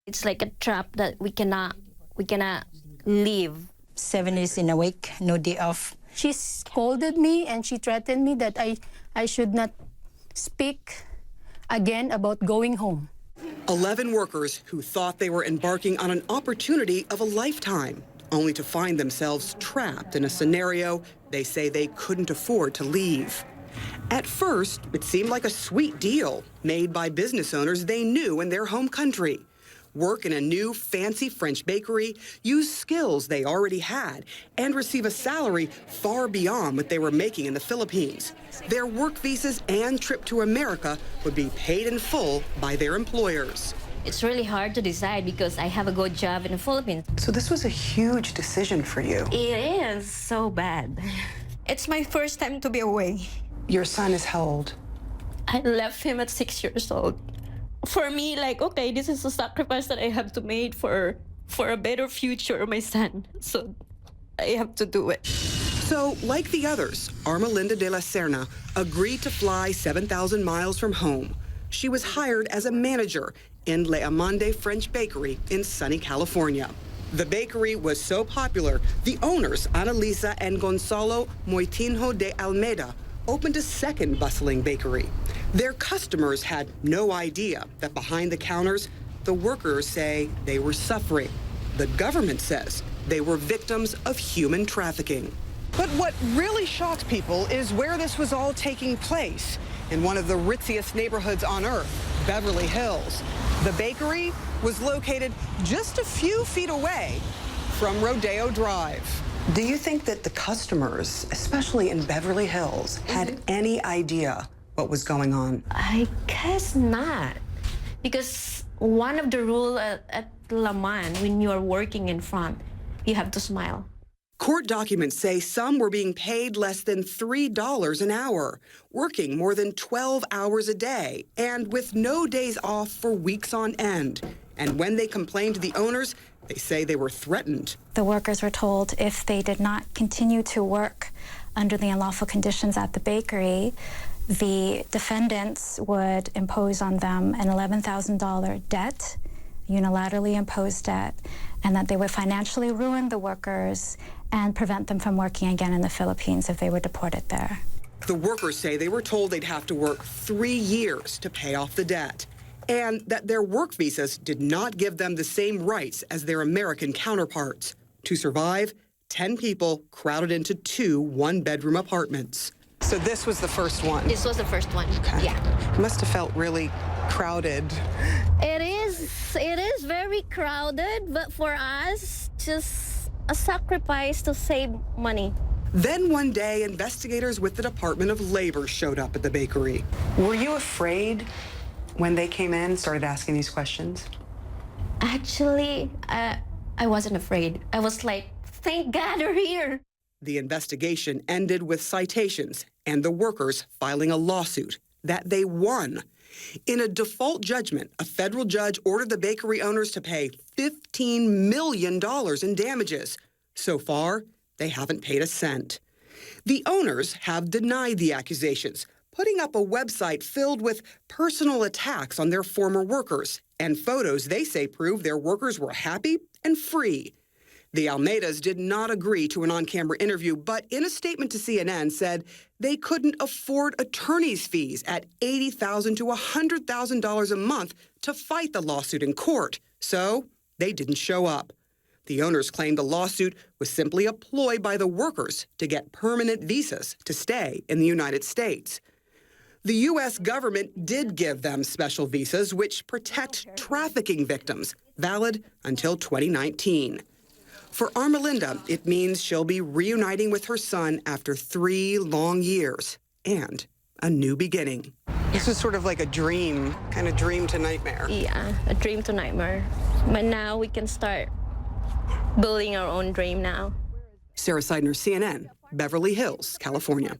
It's like a trap that we cannot leave. 7 days in a week, no day off. She scolded me and she threatened me that I should not speak again about going home. 11 workers who thought they were embarking on an opportunity of a lifetime, only to find themselves trapped in a scenario they say they couldn't afford to leave. At first, it seemed like a sweet deal made by business owners they knew in their home country. Work in a new fancy French bakery, use skills they already had, and receive a salary far beyond what they were making in the Philippines. Their work visas and trip to America would be paid in full by their employers. It's really hard to decide because I have a good job in the Philippines. So this was a huge decision for you. It is so bad. It's my first time to be away. Your son is how old? I left him at 6 years old. For me, like, okay, this is a sacrifice that I have to make for a better future of my son. So I have to do it. So, like the others, Armelinda de la Serna agreed to fly 7,000 miles from home. She was hired as a manager in Le Amande French Bakery in sunny California. The bakery was so popular, the owners, Annalisa and Gonzalo Moitinho de Almeida, opened a second bustling bakery. Their customers had no idea that behind the counters, the workers say they were suffering. The government says they were victims of human trafficking. But what really shocked people is where this was all taking place, in one of the ritziest neighborhoods on earth, Beverly Hills. The bakery was located just a few feet away from Rodeo Drive. Do you think that the customers, especially in Beverly Hills, had any idea what was going on? I guess not. Because one of the rules at Laman, when you are working in front, you have to smile. Court documents say some were being paid less than $3 an hour, working more than 12 hours a day, and with no days off for weeks on end. And when they complained to the owners, they say they were threatened. The workers were told if they did not continue to work under the unlawful conditions at the bakery, the defendants would impose on them an $11,000 debt, unilaterally imposed debt, and that they would financially ruin the workers and prevent them from working again in the Philippines if they were deported there. The workers say they were told they'd have to work 3 years to pay off the debt, and that their work visas did not give them the same rights as their American counterparts. To survive, 10 people crowded into 2 one-bedroom apartments. So this was the first one? This was the first one, okay. Yeah. It must have felt really crowded. It is very crowded, but for us, just a sacrifice to save money. Then one day, investigators with the Department of Labor showed up at the bakery. Were you afraid when they came in and started asking these questions? Actually, I wasn't afraid. I was like, thank God they're here. The investigation ended with citations and the workers filing a lawsuit that they won. In a default judgment, a federal judge ordered the bakery owners to pay $15 million in damages. So far, they haven't paid a cent. The owners have denied the accusations, putting up a website filled with personal attacks on their former workers and photos they say prove their workers were happy and free. The Almeidas did not agree to an on-camera interview, but in a statement to CNN said they couldn't afford attorney's fees at $80,000 to $100,000 a month to fight the lawsuit in court, so they didn't show up. The owners claimed the lawsuit was simply a ploy by the workers to get permanent visas to stay in the United States. The U.S. government did give them special visas which protect trafficking victims, valid until 2019. For Armelinda, it means she'll be reuniting with her son after 3 long years and a new beginning. This is sort of like a dream, kind of dream to nightmare. Yeah, a dream to nightmare. But now we can start building our own dream now. Sarah Seidner, CNN, Beverly Hills, California.